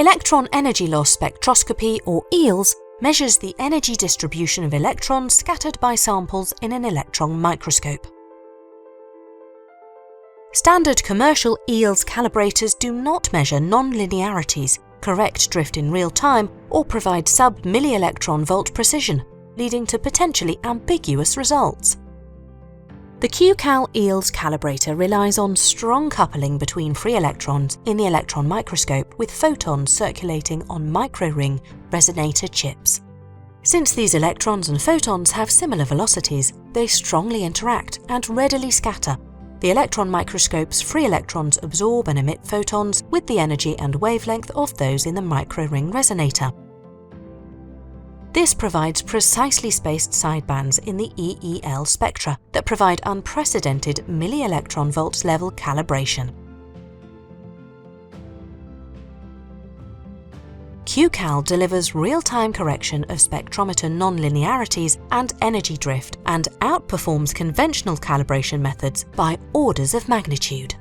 Electron energy loss spectroscopy, or EELS, measures the energy distribution of electrons scattered by samples in an electron microscope. Standard commercial EELS calibrators do not measure nonlinearities, correct drift in real time, or provide sub-milli-electron volt precision, leading to potentially ambiguous results. The QCAL EELS calibrator relies on strong coupling between free electrons in the electron microscope with photons circulating on microring resonator chips. Since these electrons and photons have similar velocities, they strongly interact and readily scatter. The electron microscope's free electrons absorb and emit photons with the energy and wavelength of those in the microring resonator. This provides precisely spaced sidebands in the EELS spectra that provide unprecedented milli-electron volts level calibration. QCAL delivers real-time correction of spectrometer nonlinearities and energy drift and outperforms conventional calibration methods by orders of magnitude.